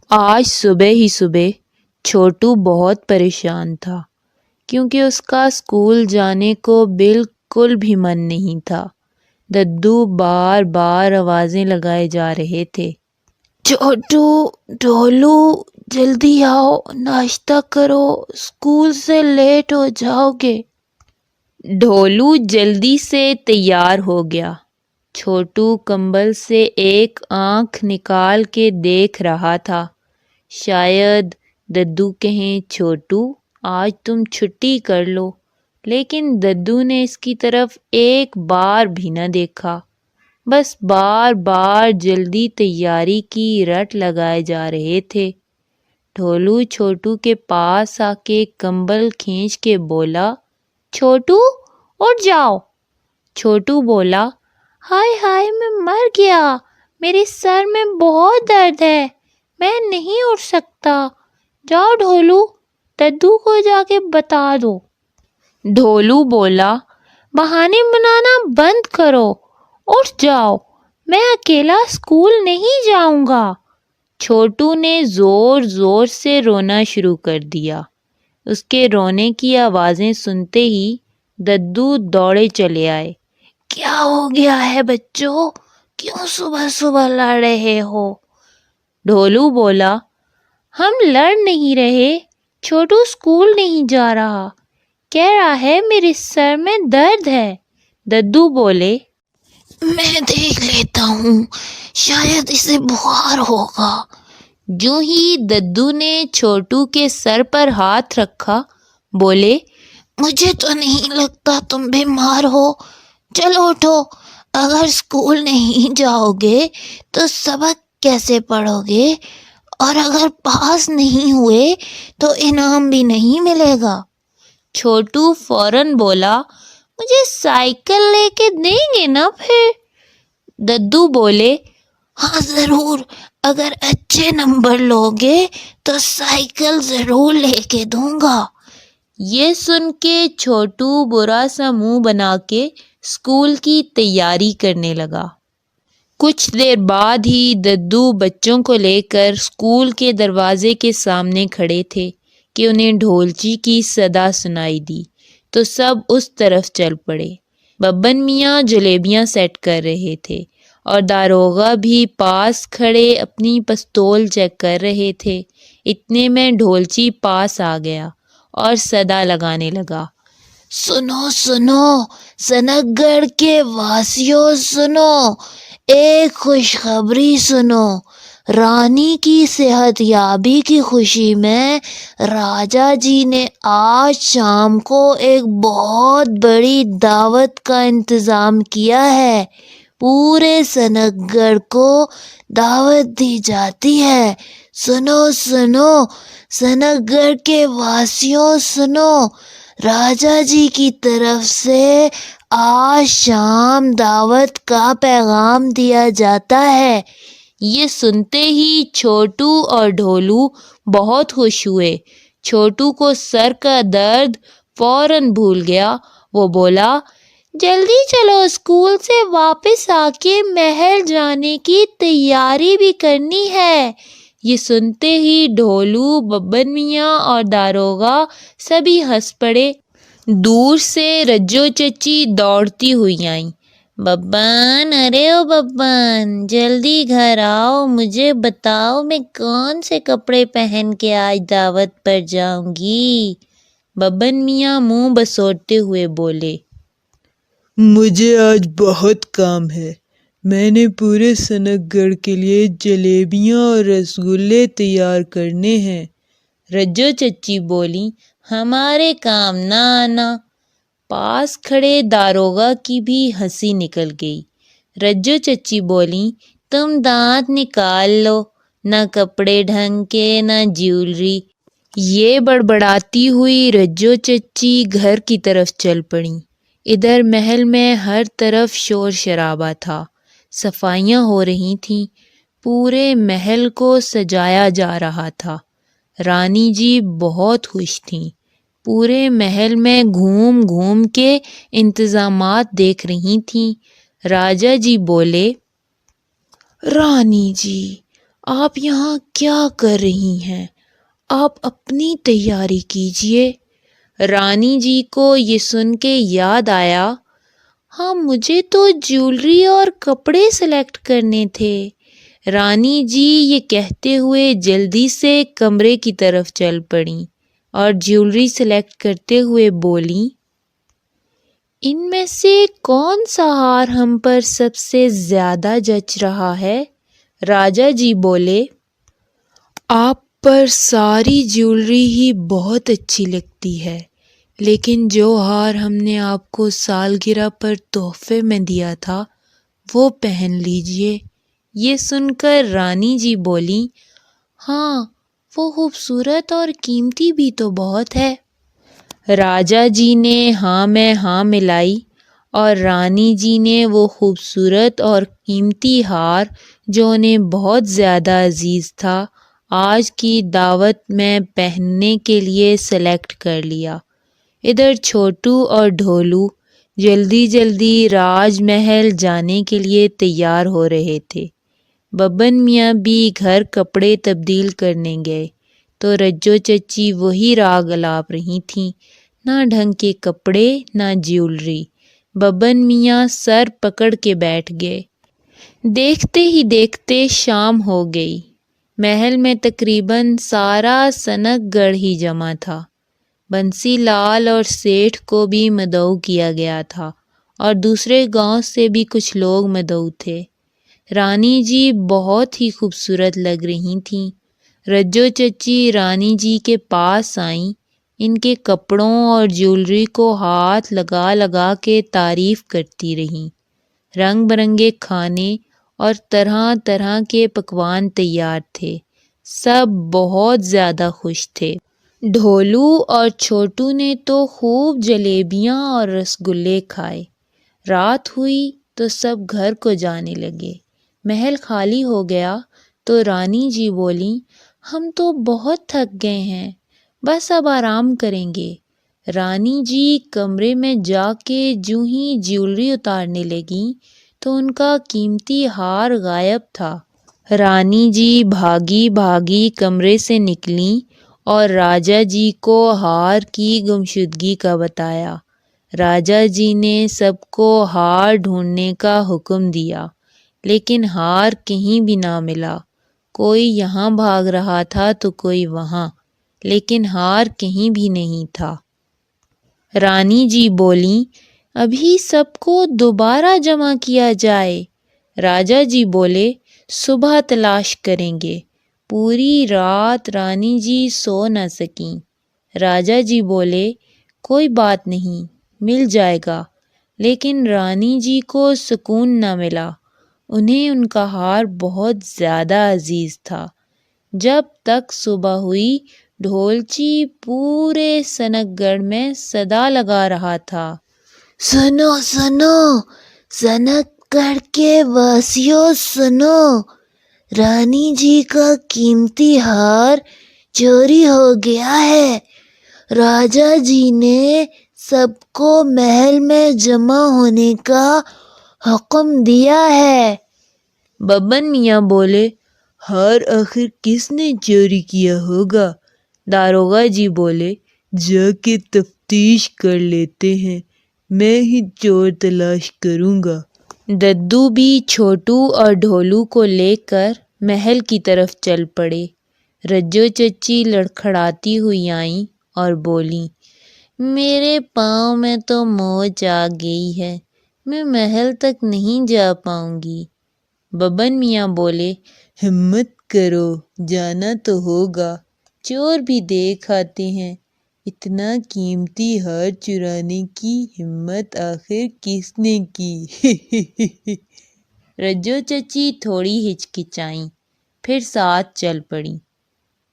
آج صبح ہی صبح چھوٹو بہت پریشان تھا کیونکہ اس کا اسکول جانے کو بالکل بھی من نہیں تھا۔ ددو بار بار آوازیں لگائے جا رہے تھے، چھوٹو، ڈھولو، جلدی آؤ، ناشتہ کرو، اسکول سے لیٹ ہو جاؤ گے۔ ڈھولو جلدی سے تیار ہو گیا۔ چھوٹو کمبل سے ایک آنکھ نکال کے دیکھ رہا تھا۔ شاید ددو کہیں چھوٹو آج تم چھٹی کر لو، لیکن ددو نے اس کی طرف ایک بار بھی نہ دیکھا، بس بار بار جلدی تیاری کی رٹ لگائے جا رہے تھے۔ ڈھولو چھوٹو کے پاس آ کے کمبل کھینچ کے بولا، چھوٹو اٹھ جاؤ۔ چھوٹو بولا، ہائے ہائے میں مر گیا، میرے سر میں بہت درد ہے، میں نہیں اٹھ سکتا۔ جاؤ ڈھولو، ددو کو جا کے بتا دو۔ ڈھولو بولا، بہانے بنانا بند کرو، اٹھ جاؤ، میں اکیلا اسکول نہیں جاؤں گا۔ چھوٹو نے زور زور سے رونا شروع کر دیا۔ اس کے رونے کی آوازیں سنتے ہی ددو دوڑے چلے آئے۔ کیا ہو گیا ہے بچوں؟ کیوں صبح صبح لڑ رہے ہو؟ ڈھولو بولا، ہم لڑ نہیں رہے، چھوٹو اسکول نہیں جا رہا، کہہ رہا ہے میرے سر میں درد ہے۔ ددو بولے، میں دیکھ لیتا ہوں، شاید اسے بخار ہوگا۔ جو ہی ددو نے چھوٹو کے سر پر ہاتھ رکھا، بولے، مجھے تو نہیں لگتا تم بیمار ہو، چلو اٹھو، اگر اسکول نہیں جاؤ گے تو سبق کیسے پڑھو گے، اور اگر پاس نہیں ہوئے تو انعام بھی نہیں ملے گا۔ چھوٹو فوراً بولا، مجھے سائیکل لے کے دیں گے نا پھر؟ ددو بولے، ہاں ضرور، اگر اچھے نمبر لوگے تو سائیکل ضرور لے کے دوں گا۔ یہ سن کے چھوٹو برا سا منہ بنا کے اسکول کی تیاری کرنے لگا۔ کچھ دیر بعد ہی ددو بچوں کو لے کر اسکول کے دروازے کے سامنے کھڑے تھے کہ انہیں ڈھولچی کی صدا سنائی دی تو سب اس طرف چل پڑے۔ ببن میاں جلیبیاں سیٹ کر رہے تھے اور داروغہ بھی پاس کھڑے اپنی پستول چیک کر رہے تھے۔ اتنے میں ڈھولچی پاس آ گیا اور صدا لگانے لگا، سنو سنو سنک گڑھ کے واسیوں، سنو ایک خوشخبری سنو، رانی کی صحت یابی کی خوشی میں راجا جی نے آج شام کو ایک بہت بڑی دعوت کا انتظام کیا ہے، پورے سنک گڑھ کو دعوت دی جاتی ہے۔ سنو سنو سنک گڑھ کے واسیوں، سنو، راجا جی کی طرف سے آج شام دعوت کا پیغام دیا جاتا ہے۔ یہ سنتے ہی چھوٹو اور ڈھولو بہت خوش ہوئے۔ چھوٹو کو سر کا درد فوراً بھول گیا۔ وہ بولا، جلدی چلو، اسکول سے واپس آ کے محل جانے کی تیاری بھی کرنی ہے۔ یہ سنتے ہی ڈھولو، ببن میاں اور داروغہ سبھی ہنس پڑے۔ دور سے رجو چچی دوڑتی ہوئی آئیں، ببن، ارے او ببن، جلدی گھر آؤ، مجھے بتاؤ میں کون سے کپڑے پہن کے آج دعوت پر جاؤں گی۔ ببن میاں منہ بسوڑتے ہوئے بولے، مجھے آج بہت کام ہے، میں نے پورے سنک گڑھ کے لیے جلیبیاں اور رسگلے تیار کرنے ہیں۔ رجو چچی بولی، ہمارے کام نہ آنا۔ پاس کھڑے داروغہ کی بھی ہنسی نکل گئی۔ رجو چچی بولی، تم دانت نکال لو، نہ کپڑے ڈھنگ کے نہ جیولری۔ یہ بڑبڑاتی ہوئی رجو چچی گھر کی طرف چل پڑیں۔ ادھر محل میں ہر طرف شور شرابہ تھا، صفائیاں ہو رہی تھیں، پورے محل کو سجایا جا رہا تھا۔ رانی جی بہت خوش تھیں، پورے محل میں گھوم گھوم کے انتظامات دیکھ رہی تھیں۔ راجا جی بولے، رانی جی، آپ یہاں کیا کر رہی ہیں؟ آپ اپنی تیاری کیجیے۔ رانی جی کو یہ سن کے یاد آیا، ہاں مجھے تو جیولری اور کپڑے سلیکٹ کرنے تھے۔ رانی جی یہ کہتے ہوئے جلدی سے کمرے کی طرف چل پڑیں اور جیولری سلیکٹ کرتے ہوئے بولیں، ان میں سے کون سا ہار ہم پر سب سے زیادہ جچ رہا ہے؟ راجا جی بولے، آپ پر ساری جیولری ہی بہت اچھی لگتی ہے، لیکن جو ہار ہم نے آپ کو سالگرہ پر تحفے میں دیا تھا وہ پہن لیجئے۔ یہ سن کر رانی جی بولیں، ہاں وہ خوبصورت اور قیمتی بھی تو بہت ہے۔ راجا جی نے ہاں میں ہاں ملائی اور رانی جی نے وہ خوبصورت اور قیمتی ہار جو انہیں بہت زیادہ عزیز تھا آج کی دعوت میں پہننے کے لیے سلیکٹ کر لیا۔ ادھر چھوٹو اور ڈھولو جلدی جلدی راج محل جانے کے لیے تیار ہو رہے تھے۔ ببن میاں بھی گھر کپڑے تبدیل کرنے گئے تو رجو چچی وہی راگ الاپ رہی تھیں، نہ ڈھنگ کے کپڑے نہ جیولری۔ ببن میاں سر پکڑ کے بیٹھ گئے۔ دیکھتے ہی دیکھتے شام ہو گئی۔ محل میں تقریباً سارا سنک گڑھ ہی جمع تھا۔ بنسی لال اور سیٹھ کو بھی مدعو کیا گیا تھا اور دوسرے گاؤں سے بھی کچھ لوگ مدعو تھے۔ رانی جی بہت ہی خوبصورت لگ رہی تھیں۔ رجو چچی رانی جی کے پاس آئیں، ان کے کپڑوں اور جیولری کو ہاتھ لگا لگا کے تعریف کرتی رہیں۔ رنگ برنگے کھانے اور طرح طرح کے پکوان تیار تھے، سب بہت زیادہ خوش تھے۔ ڈھولو اور چھوٹو نے تو خوب جلیبیاں اور رسگلے کھائے۔ رات ہوئی تو سب گھر کو جانے لگے۔ محل خالی ہو گیا تو رانی جی بولیں، ہم تو بہت تھک گئے ہیں، بس اب آرام کریں گے۔ رانی جی کمرے میں جا کے جوں ہی جیولری اتارنے لگیں تو ان کا قیمتی ہار غائب تھا۔ رانی جی بھاگی بھاگی کمرے سے نکلیں اور راجا جی کو ہار کی گمشدگی کا بتایا۔ راجا جی نے سب کو ہار ڈھونڈنے کا حکم دیا، لیکن ہار کہیں بھی نہ ملا۔ کوئی یہاں بھاگ رہا تھا تو کوئی وہاں، لیکن ہار کہیں بھی نہیں تھا۔ رانی جی بولیں، ابھی سب کو دوبارہ جمع کیا جائے۔ راجا جی بولے، صبح تلاش کریں گے۔ پوری رات رانی جی سو نہ سکیں۔ راجا جی بولے، کوئی بات نہیں، مل جائے گا۔ لیکن رانی جی کو سکون نہ ملا، انہیں ان کا ہار بہت زیادہ عزیز تھا۔ جب تک صبح ہوئی ڈھولچی پورے سنک گڑھ میں صدا لگا رہا تھا، سنو سنو، سنک گڑھ کے واسیوں سنو، رانی جی کا قیمتی ہار چوری ہو گیا ہے۔ راجا جی نے سب کو محل میں جمع ہونے کا حکم دیا ہے۔ ببن میاں بولے، ہار آخر کس نے چوری کیا ہوگا؟ داروغہ جی بولے، جا کے تفتیش کر لیتے ہیں، میں ہی چور تلاش کروں گا۔ ددو بھی چھوٹو اور ڈھولو کو لے کر محل کی طرف چل پڑے۔ رجو چچی لڑکھڑاتی ہوئی آئیں اور بولیں، میرے پاؤں میں تو موچ آ گئی ہے، میں محل تک نہیں جا پاؤں گی۔ ببن میاں بولے، ہمت کرو، جانا تو ہوگا، چور بھی دیکھ آتے ہیں۔ اتنا قیمتی ہار چرانے کی ہمت آخر کس نے کی؟ رجو چچی تھوڑی ہچکچائیں، پھر ساتھ چل پڑیں۔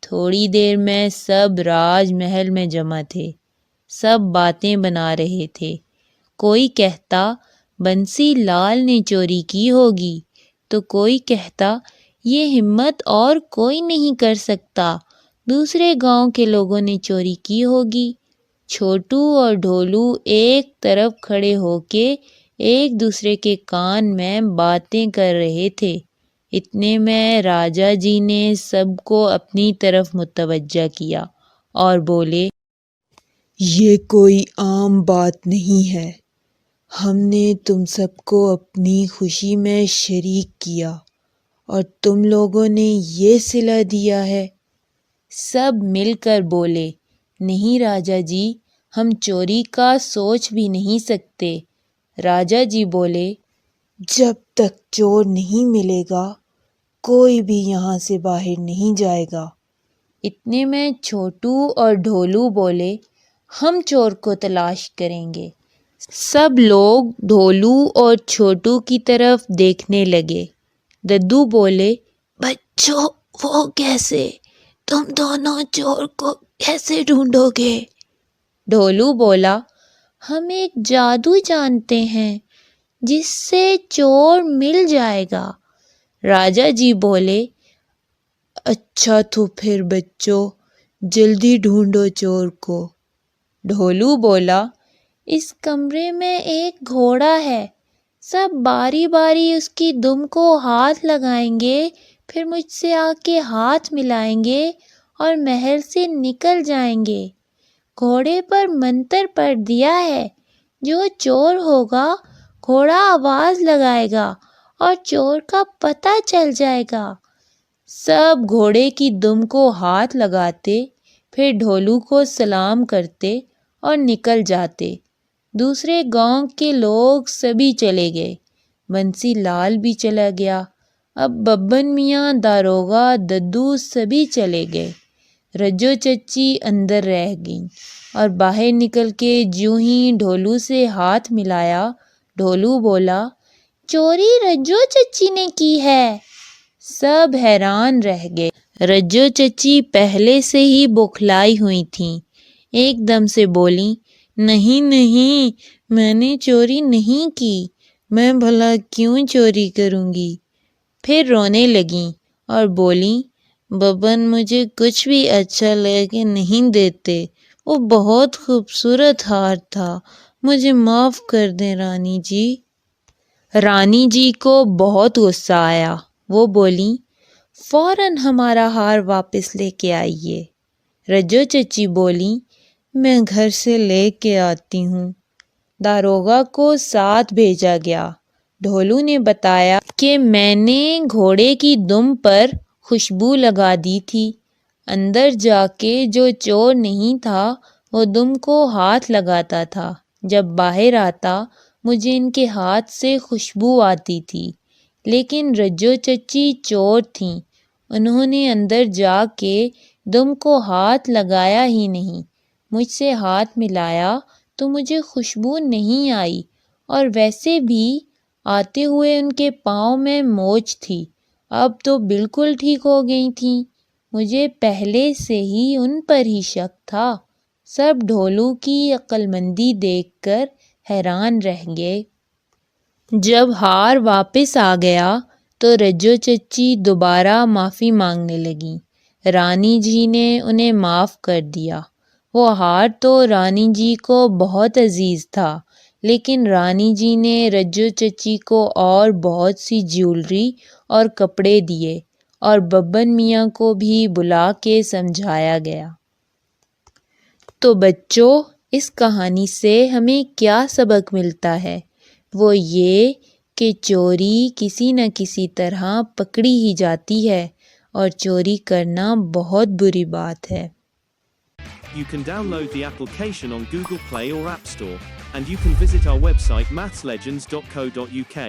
تھوڑی دیر میں سب راج محل میں جمع تھے، سب باتیں بنا رہے تھے۔ کوئی کہتا بنسی لال نے چوری کی ہوگی، تو کوئی کہتا یہ ہمت اور کوئی نہیں کر سکتا، دوسرے گاؤں کے لوگوں نے چوری کی ہوگی۔ چھوٹو اور ڈھولو ایک طرف کھڑے ہو کے ایک دوسرے کے کان میں باتیں کر رہے تھے۔ اتنے میں راجا جی نے سب کو اپنی طرف متوجہ کیا اور بولے، یہ کوئی عام بات نہیں ہے، ہم نے تم سب کو اپنی خوشی میں شریک کیا اور تم لوگوں نے یہ صلہ دیا ہے۔ سب مل کر بولے، نہیں راجا جی، ہم چوری کا سوچ بھی نہیں سکتے۔ راجا جی بولے، جب تک چور نہیں ملے گا کوئی بھی یہاں سے باہر نہیں جائے گا۔ اتنے میں چھوٹو اور ڈھولو بولے، ہم چور کو تلاش کریں گے۔ سب لوگ ڈھولو اور چھوٹو کی طرف دیکھنے لگے۔ ددو بولے، بچوں وہ کیسے؟ تم دونوں چور کو کیسے ڈھونڈو گے؟ ڈھولو بولا، ہم ایک جادو جانتے ہیں جس سے چور مل جائے گا۔ راجا جی بولے، اچھا تو پھر بچوں جلدی ڈھونڈو چور کو۔ ڈھولو بولا، اس کمرے میں ایک گھوڑا ہے، سب باری باری اس کی دم کو ہاتھ لگائیں گے، پھر مجھ سے آ کے ہاتھ ملائیں گے اور محل سے نکل جائیں گے۔ گھوڑے پر منتر پڑھ دیا ہے، جو چور ہوگا گھوڑا آواز لگائے گا اور چور کا پتہ چل جائے گا۔ سب گھوڑے کی دم کو ہاتھ لگاتے، پھر ڈھولو کو سلام کرتے اور نکل جاتے۔ دوسرے گاؤں کے لوگ سبھی چلے گئے، بنسی لال بھی چلا گیا۔ اب ببن میاں، داروغہ، ددو سبھی چلے گئے۔ رجو چچی اندر رہ گئیں اور باہر نکل کے جوں ہی ڈھولو سے ہاتھ ملایا، ڈھولو بولا، چوری رجو چچی نے کی ہے۔ سب حیران رہ گئے۔ رجو چچی پہلے سے ہی بوکھلائی ہوئی تھیں، ایک دم سے بولیں، نہیں نہیں، میں نے چوری نہیں کی، میں بھلا کیوں چوری کروں گی؟ پھر رونے لگیں اور بولیں، ببن مجھے کچھ بھی اچھا لے کے نہیں دیتے، وہ بہت خوبصورت ہار تھا، مجھے معاف کر دیں رانی جی۔ رانی جی کو بہت غصہ آیا، وہ بولیں، فوراً ہمارا ہار واپس لے کے آئیے۔ رجو چچی بولیں، میں گھر سے لے کے آتی ہوں۔ داروغہ کو ساتھ بھیجا گیا۔ ڈھولو نے بتایا کہ میں نے گھوڑے کی دم پر خوشبو لگا دی تھی، اندر جا کے جو چور نہیں تھا وہ دم کو ہاتھ لگاتا تھا، جب باہر آتا مجھے ان کے ہاتھ سے خوشبو آتی تھی، لیکن رجو چچی چور تھیں، انہوں نے اندر جا کے دم کو ہاتھ لگایا ہی نہیں، مجھ سے ہاتھ ملایا تو مجھے خوشبو نہیں آئی، اور ویسے بھی آتے ہوئے ان کے پاؤں میں موچ تھی، اب تو بالکل ٹھیک ہو گئی تھیں، مجھے پہلے سے ہی ان پر ہی شک تھا۔ سب ڈھولو کی عقل مندی دیکھ کر حیران رہ گئے۔ جب ہار واپس آ گیا تو رجو چچی دوبارہ معافی مانگنے لگیں۔ رانی جی نے انہیں معاف کر دیا۔ وہ ہار تو رانی جی کو بہت عزیز تھا، لیکن رانی جی نے رجو چچی کو اور بہت سی جیولری اور کپڑے دیے، اور ببن میاں کو بھی بلا کے سمجھایا گیا۔ تو بچوں، اس کہانی سے ہمیں کیا سبق ملتا ہے؟ وہ یہ کہ چوری کسی نہ کسی طرح پکڑی ہی جاتی ہے، اور چوری کرنا بہت بری بات ہے۔ You can download the application on Google Play or App Store, and you can visit our website mathslegends.co.uk.